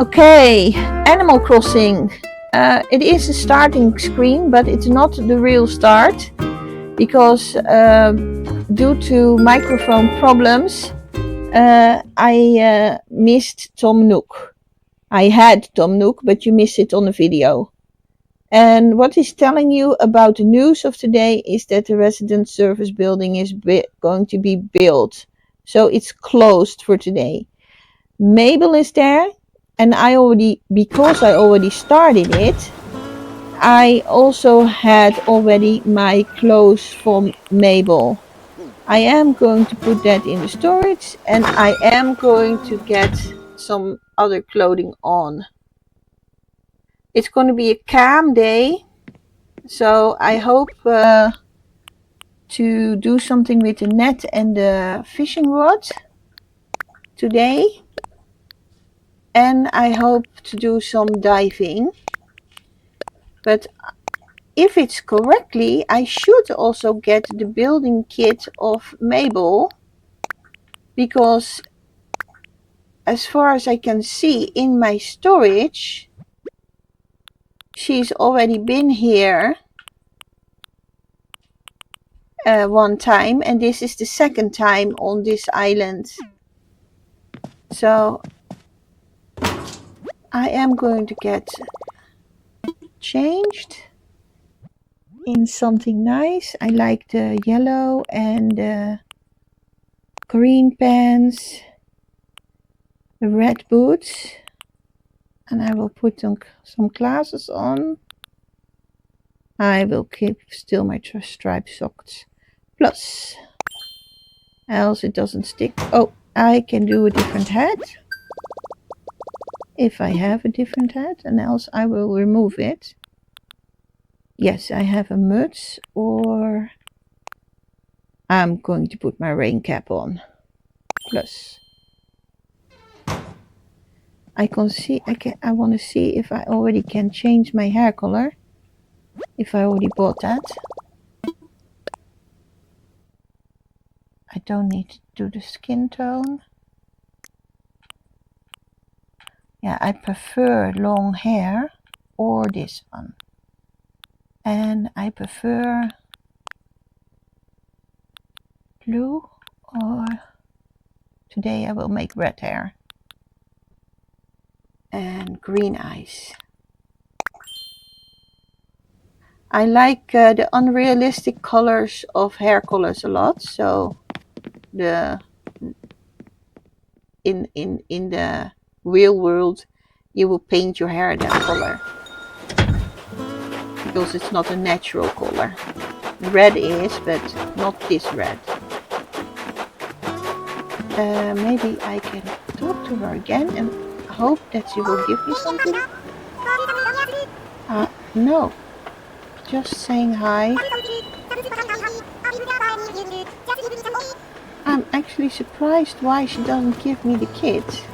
Okay, Animal Crossing. It is a starting screen, but it's not the real start because due to microphone problems, I missed Tom Nook. I had Tom Nook, but you missed it on the video. And what he's telling you about the news of today is that the resident service building is going to be built. So it's closed for today. Mabel is there. And because I already started it, I also had already my clothes from Mabel. I am going to put that in the storage and I am going to get some other clothing on. It's going to be a calm day, so I hope to do something with the net and the fishing rod today. And I hope to do some diving. But if it's correctly, I should also get the building kit of Mabel, because as far as I can see in my storage, she's already been here one time, and this is the second time on this island. So I am going to get changed in something nice. I like the yellow and the green pants, the red boots, and I will put some glasses on. I will keep still my striped socks plus, else it doesn't stick. Oh, I can do a different hat if I have a different hat, and else I will remove it. Yes, I have a muts, or I'm going to put my rain cap on plus. I want to see if I already can change my hair color, if I already bought that. I don't need to do the skin tone. Yeah, I prefer long hair or this one. And I prefer blue, or today I will make red hair. And green eyes. I like the unrealistic colors of hair colors a lot, so in the real world you will paint your hair that color because it's not a natural color. Red is, but not this red. Maybe I can talk to her again and hope that she will give me something. No, just saying hi. I'm actually surprised why she doesn't give me the kit.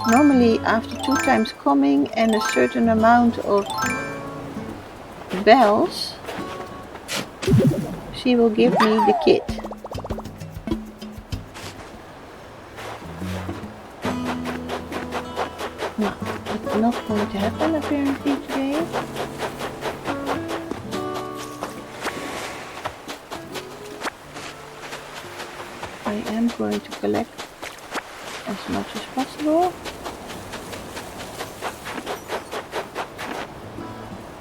Normally after 2 times coming and a certain amount of bells, she will give me the kit. No, it's not going to happen apparently today. I am going to collect as much as possible.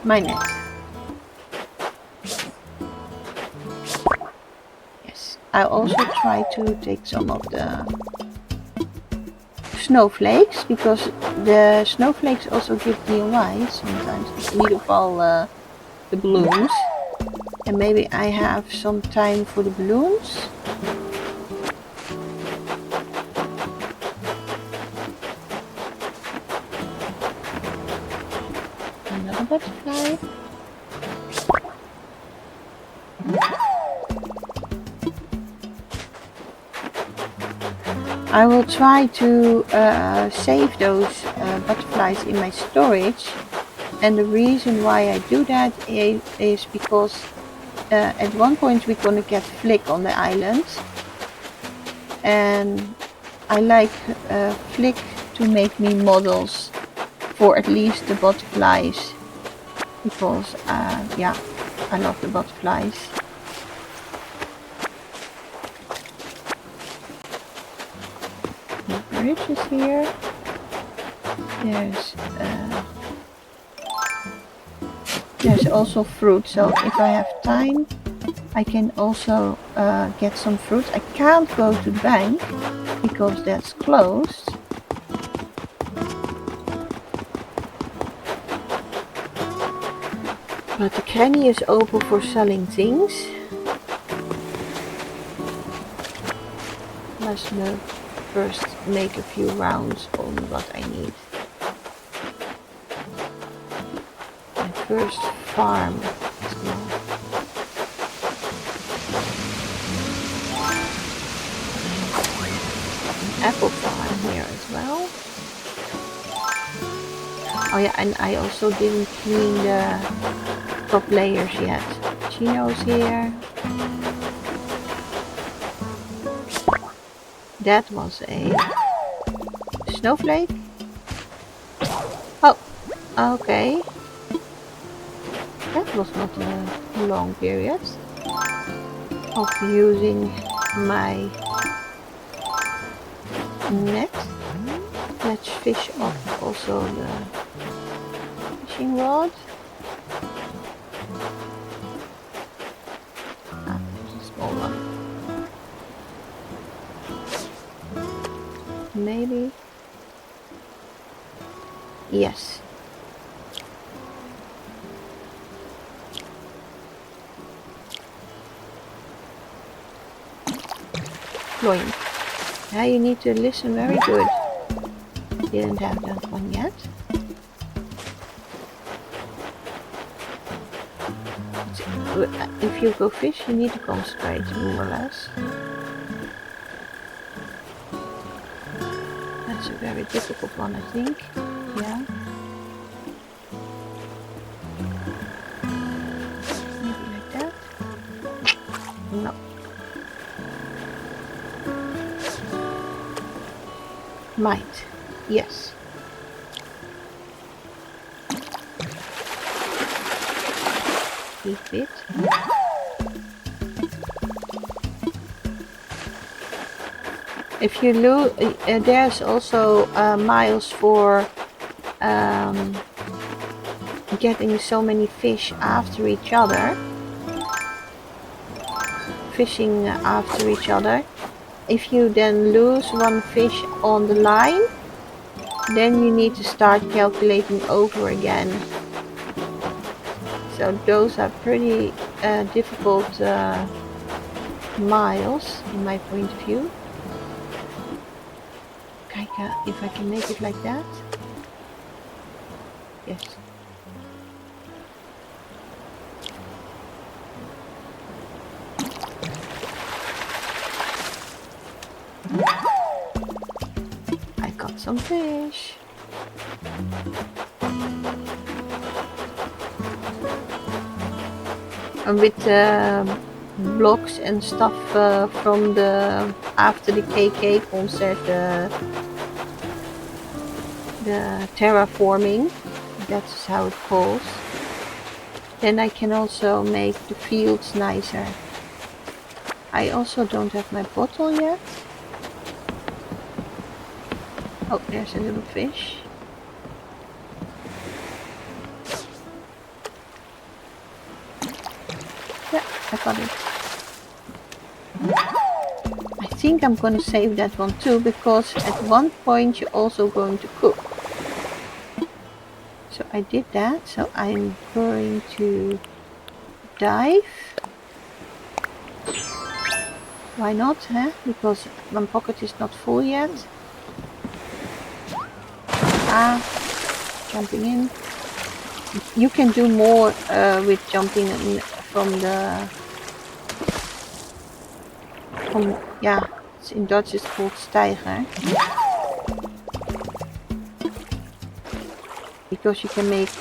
My net. Yes, I also try to take some of the snowflakes, because the snowflakes also give DIY sometimes, in ieder geval the balloons. And maybe I have some time for the balloons. Another butterfly. I will try to save those butterflies in my storage, and the reason why I do that is because at one point we're going to get Flick on the island, and I like Flick to to make me models for at least the butterflies, because yeah, I love the butterflies. The bridge is here. There's also fruit, so if I have time I can also get some fruit. I can't go to the bank because that's closed. But the cranny is open for selling things. Let's first make a few rounds on what I need. My first farm. Apple farm here as well. Oh yeah, and I also didn't clean the top layers yet. Chino's here. That was a snowflake. Oh, okay. That was not a long period of using my net. Let's fish off also the fishing rod. There's a small one. Maybe. Yes. Cloying. Now you need to listen very good. Didn't have that one yet. If you go fish, you need to concentrate more or less. That's a very difficult one, I think. Yeah. Maybe like that. No. Might. Yes. Keep it. If you lose, there's also miles for getting so many fish after each other. Fishing after each other. If you then lose one fish on the line, then you need to start calculating over again. So those are pretty difficult miles in my point of view. Kijken if I can make it like that. Yes. I got some fish. And with blocks and stuff from the after the KK concert, the terraforming, that's how it calls. Then I can also make the fields nicer. I also don't have my bottle yet. Oh, there's a little fish. Yeah, I got it. I think I'm gonna save that one too, because at one point you're also going to cook. So I did that, so I'm going to dive. Why not, huh? Because my pocket is not full yet. Jumping in. You can do more with jumping in from the... yeah, in Dutch it's called stijgen. Because you can make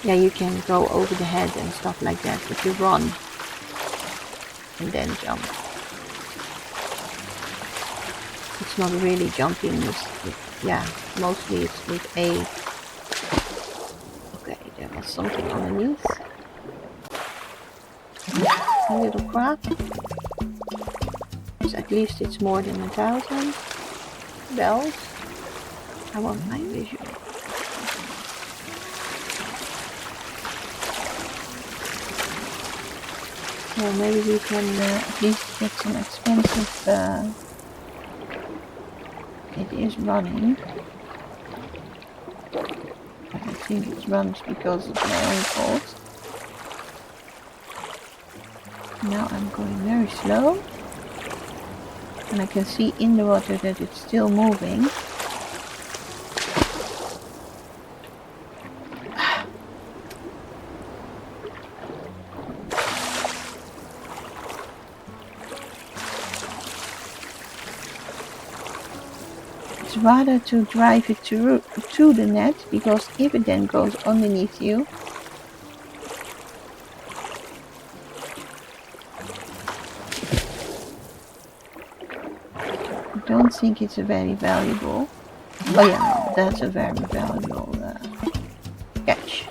yeah, you can go over the head and stuff like that if you run and then jump. not really jumping. Yeah, mostly it's with A. Okay, there was something underneath. A little crab. So at least it's more than 1,000 bells. I want my visual. Well, maybe we can at least get some expensive. It is running. But I think it runs because of my own fault. Now I'm going very slow. And I can see in the water that it's still moving. It's rather to drive it to the net, because if it then goes underneath you, I don't think it's a very valuable. Oh yeah, no, that's a very valuable catch.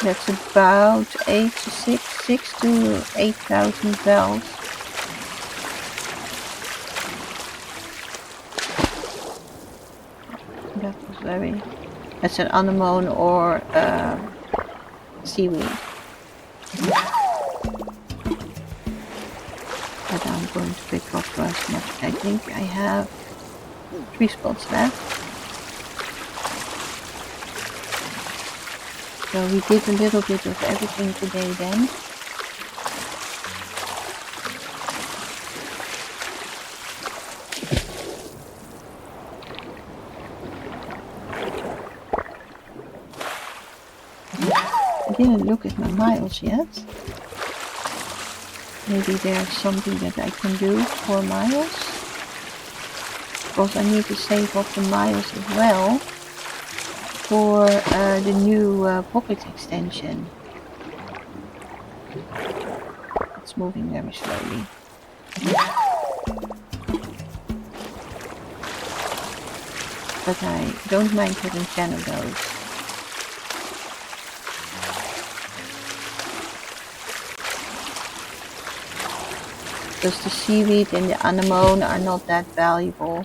That's about 6 to 8,000 bells. That was very. That's an anemone or seaweed. But I'm going to pick up as much. I think I have 3 spots left. So we did a little bit of everything today then. I didn't look at my miles yet. Maybe there's something that I can do for miles. Because I need to save up the miles as well for the new pocket extension. It's moving very slowly. But I don't mind having 10 of those. Because the seaweed and the anemone are not that valuable.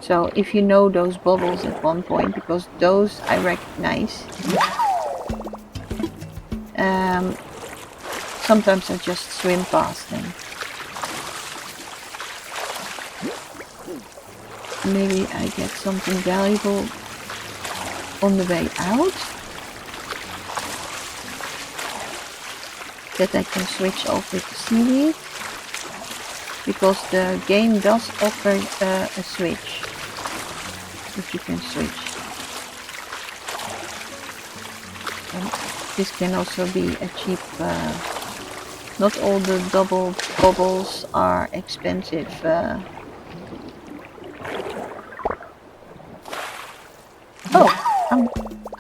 So if you know those bubbles at one point, because those I recognize, sometimes I just swim past them. Maybe I get something valuable on the way out that I can switch off with the seaweed, because the game does offer a switch, if you can switch. And this can also be a cheap, not all the double bubbles are expensive.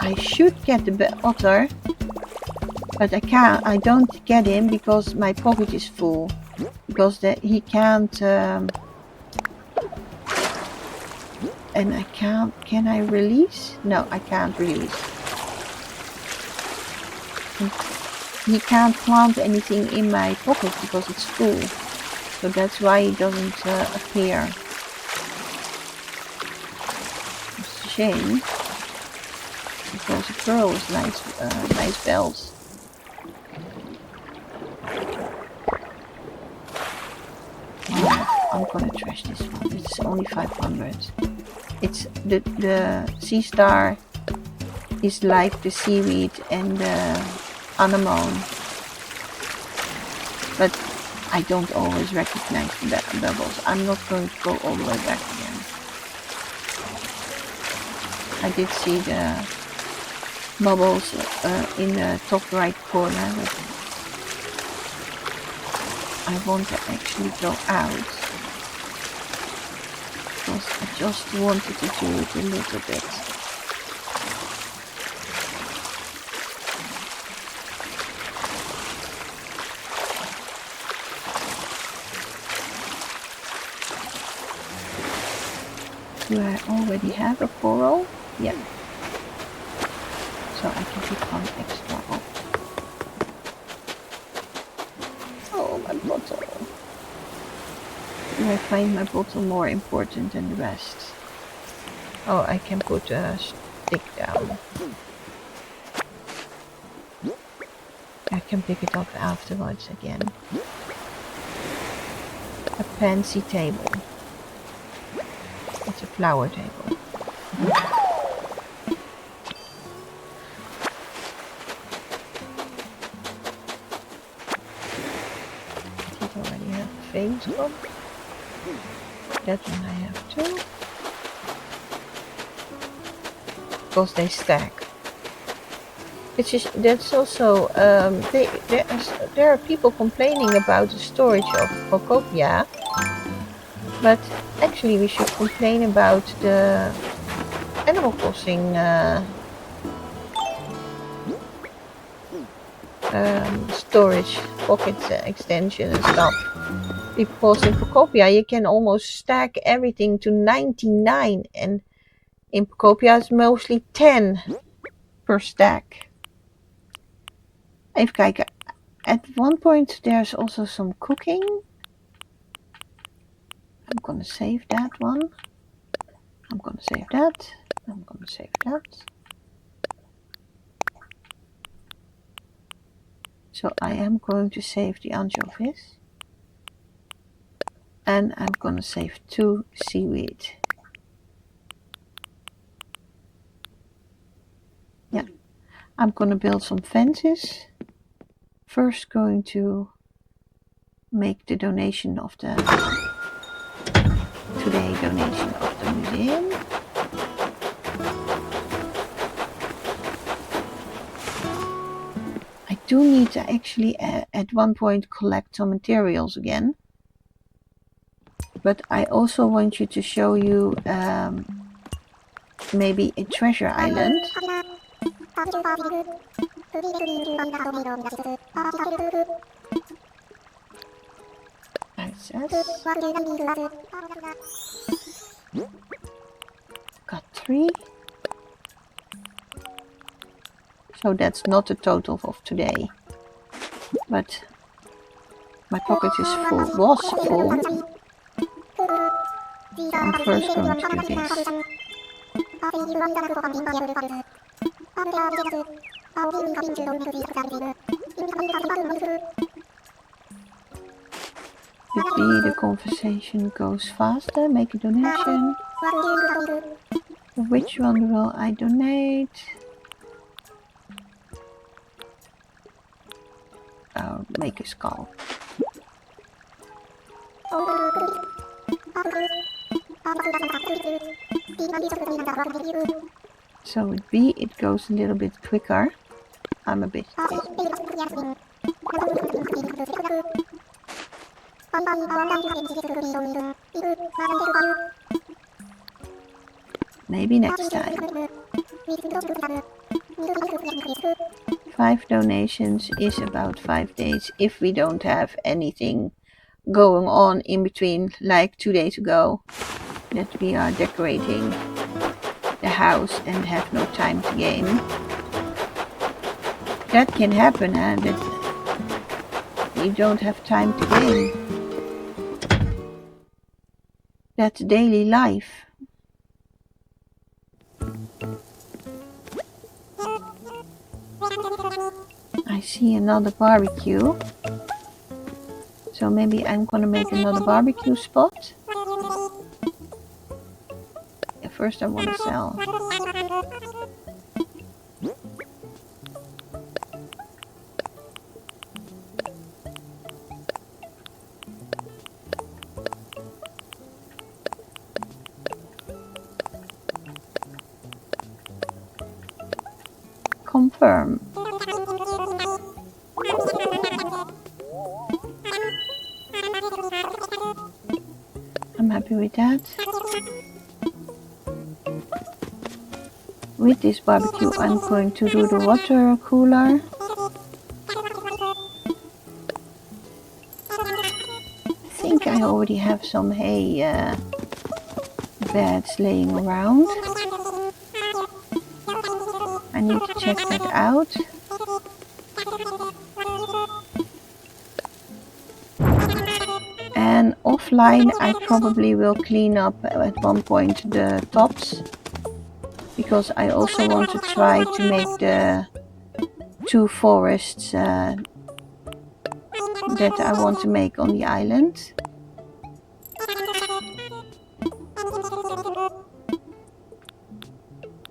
I should get the otter, but I don't get him because my pocket is full. Because he can't, and I can't, can I release? No, I can't release. He can't plant anything in my pocket because it's full. So that's why he doesn't appear. It's a shame. Because a pearl is nice bells. I'm gonna trash this one. It's only 500. It's the sea star is like the seaweed and the anemone, but I don't always recognize the bubbles. I'm not going to go all the way back again. I did see the bubbles in the top right corner, but I want to actually go out because I just wanted to do it a little bit. Do I already have a coral? Yeah. So I can pick one extra up. Oh, my bottle. Do I find my bottle more important than the rest? Oh, I can put a stick down. I can pick it up afterwards again. A pansy table. It's a flower table. Did already have a famous one. That one I have too. Because they stack. That's also there are people complaining about the storage of Phocopia, but actually we should complain about the Animal Crossing storage pocket extension and stuff. Because in Phocopia you can almost stack everything to 99, and in Phocopia it's mostly 10 per stack. Even kijken. At one point there's also some cooking. I'm gonna save that one. I'm gonna save that. I'm gonna save that. So I am going to save the anchovies. And I'm gonna save 2 seaweed. Yeah. I'm gonna build some fences. First going to make the donation of the donation of the museum. I do need to actually at one point collect some materials again. But I also want you to show you maybe a treasure island. Got 3. So that's not the total of today. But my pocket is full, was full. So I'm first going to do this. With B, the conversation goes faster. Make a donation. Which one will I donate? Make a skull. So with B it goes a little bit quicker. I'm a bit maybe next time. 5 donations is about 5 days if we don't have anything going on in between, like 2 days ago, that we are decorating the house and have no time to game. That can happen, that we don't have time to game. That's daily life. I see another barbecue. So maybe I'm gonna make another barbecue spot. First I want to sell. Confirm. I'm happy with that. With this barbecue I'm going to do the water cooler. I think I already have some hay beds laying around. I need to check that out. And offline I probably will clean up at one point the tops, because I also want to try to make the 2 forests that I want to make on the island.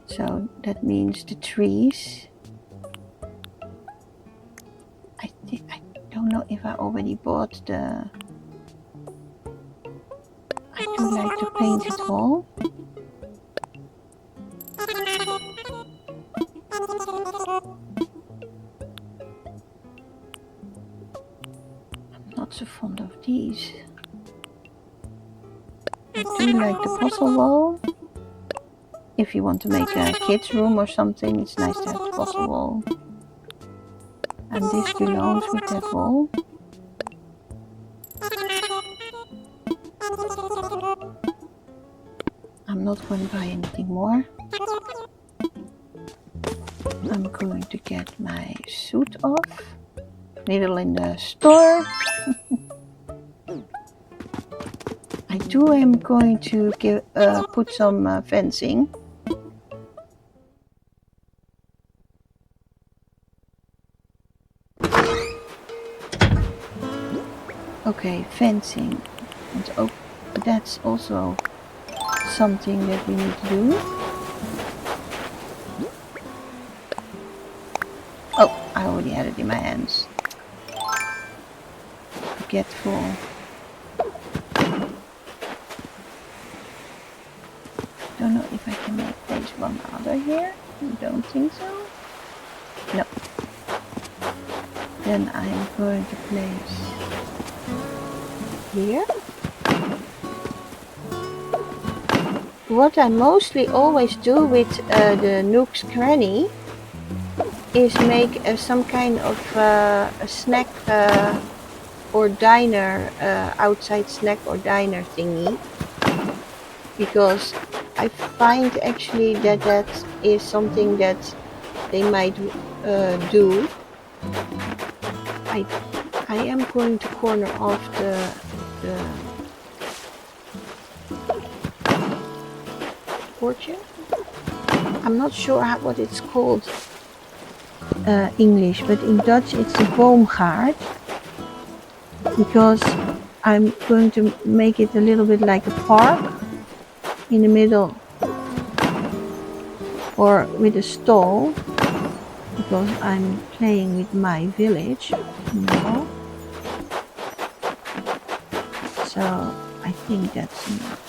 So that means the trees. I don't know if I already bought the... I do like to paint it all. I'm not so fond of these. I do like the puzzle wall. If you want to make a kid's room or something, it's nice to have the puzzle wall. And this belongs with that wall. I'm not going to buy anything more. I'm going to get my suit off. Needle in the store. I am going to put some fencing. Okay, fencing. And that's also something that we need to do. Oh, I already had it in my hands. Forgetful. Don't know if I can place one other here. Don't think so. No. Then I am going to place here. What I mostly always do with the Nook's Cranny is make some kind of a snack or diner, outside snack or diner thingy, because I find actually that is something that they might do. I am going to corner off the porch. I'm not sure what it's called English, but in Dutch it's a boomgaard, because I'm going to make it a little bit like a park in the middle, or with a stall, because I'm playing with my village now. So I think that's enough.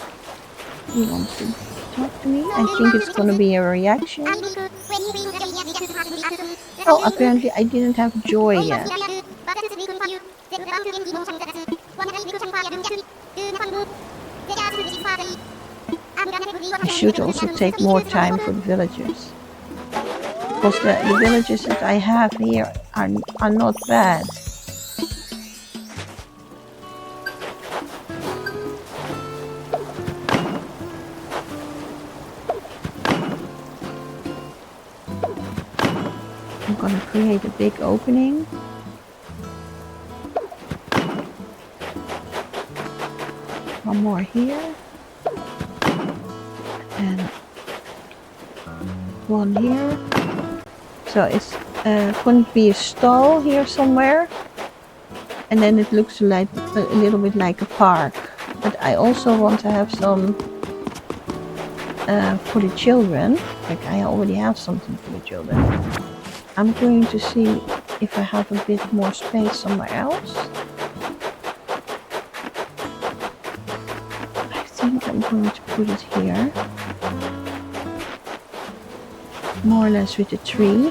He wants to talk to me. I think it's gonna be a reaction. Oh, apparently I didn't have joy yet. I should also take more time for the villagers, because the villagers that I have here are not bad. I'm gonna create a big opening. One more here. And one here. So it's going to be a stall here somewhere. And then it looks like a little bit like a park. But I also want to have some for the children. Like I already have something for the children. I'm going to see if I have a bit more space somewhere else. I think I'm going to put it here. More or less with a tree.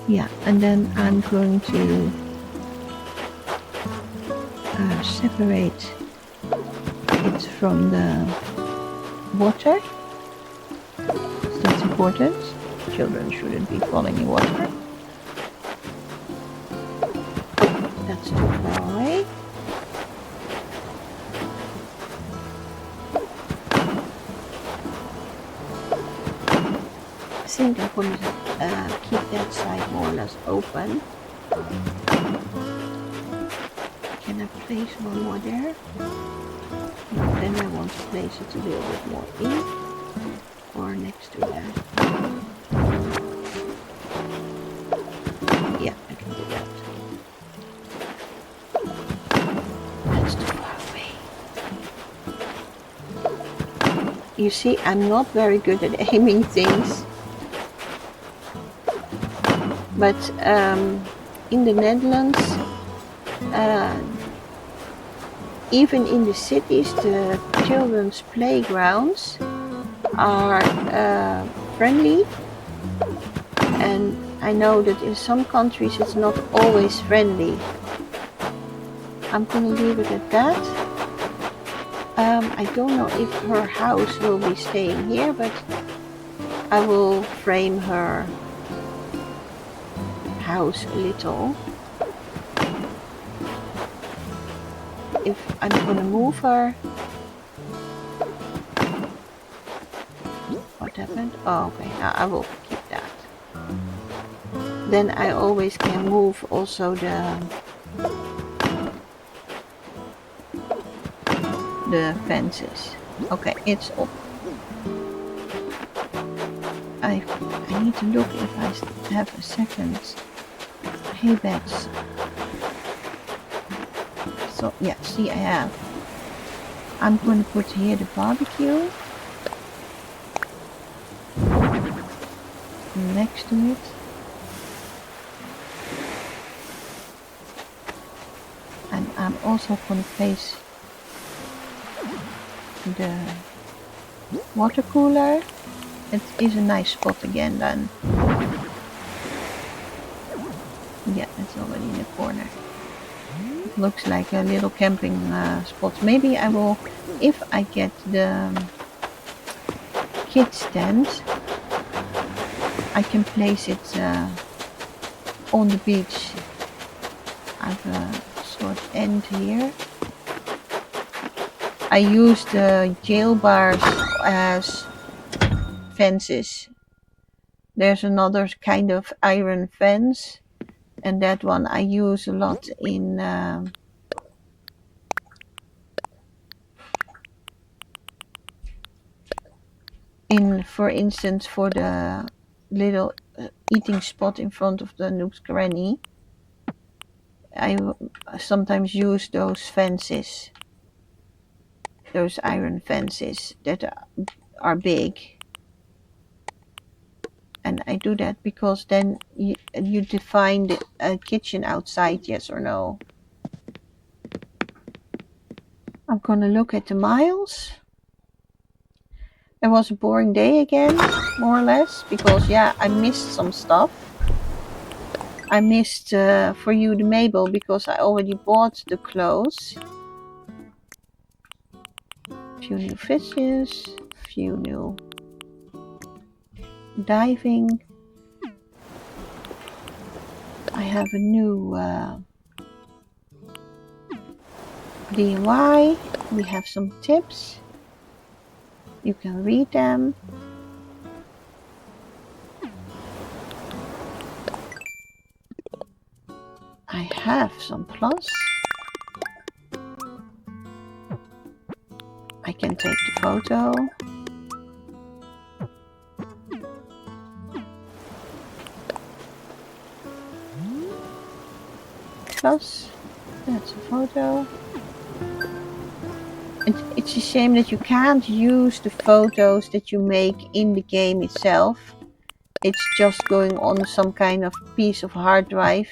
Yeah, and then I'm going to separate it from the water. So that's important. Children shouldn't be falling in water. think I'm going to keep that side more or less open. Can I place one more there? No, then I want to place it a little bit more in or next to that. Yeah, I can do that. That's too far away. You see, I'm not very good at aiming things. But in the Netherlands, even in the cities, the children's playgrounds are friendly. And I know that in some countries it's not always friendly. I'm gonna leave it at that. I don't know if her house will be staying here, but I will frame her house a little. If I'm gonna move her. What happened? Oh, okay, now I will keep that. Then I always can move also the fences. Okay, it's up. I need to look if I have a second hay beds. So yeah, see, I have. I'm going to put here the barbecue next to it. And I'm also going to place the water cooler. It is a nice spot again then. Yeah, it's already in the corner. It looks like a little camping spot. Maybe I will, if I get the kids tent, I can place it on the beach. I have a sort of end here. I use the jail bars as fences. There's another kind of iron fence, and that one I use a lot in for instance, for the little eating spot in front of the Nook's Granny. I sometimes use those fences, those iron fences that are big. And I do that because then you define the kitchen outside, yes or no. I'm gonna look at the miles. It was a boring day again, more or less, because yeah, I missed some stuff. I missed for you the Mabel because I already bought the clothes. A few new fishes, a few new diving. I have a new DIY. We have some tips. You can read them. I have some plus. I can take the photo. Plus, that's a photo. It's a shame that you can't use the photos that you make in the game itself. It's just going on some kind of piece of hard drive,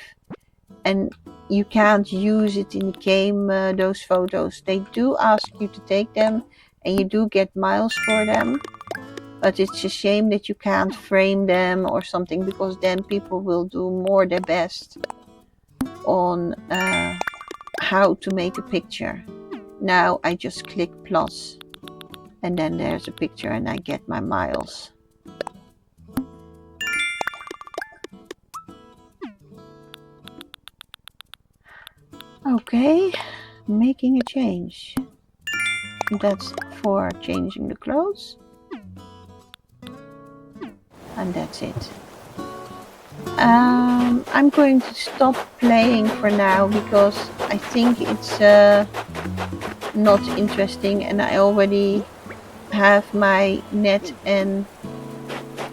and you can't use it in the game, those photos. They do ask you to take them, and you do get miles for them, but it's a shame that you can't frame them or something, because then people will do more their best on how to make a picture. Now I just click plus, and then there's a picture and I get my miles. Okay, making a change. That's for changing the clothes. and that's it. I'm going to stop playing for now because I think it's not interesting, and I already have my net and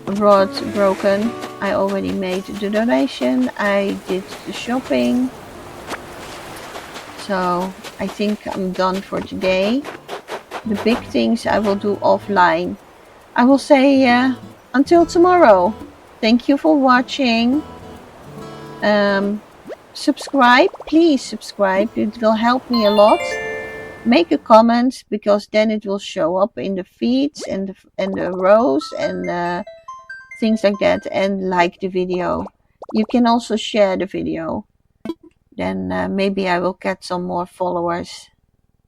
rod broken. I already made the donation, I did the shopping, so I think I'm done for today. The big things I will do offline. I will say until tomorrow. Thank you for watching. Subscribe, please subscribe, it will help me a lot. Make a comment because then it will show up in the feeds and the rows and things like that, and like the video. You can also share the video, then maybe I will get some more followers.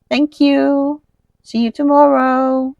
Thank you. See you tomorrow.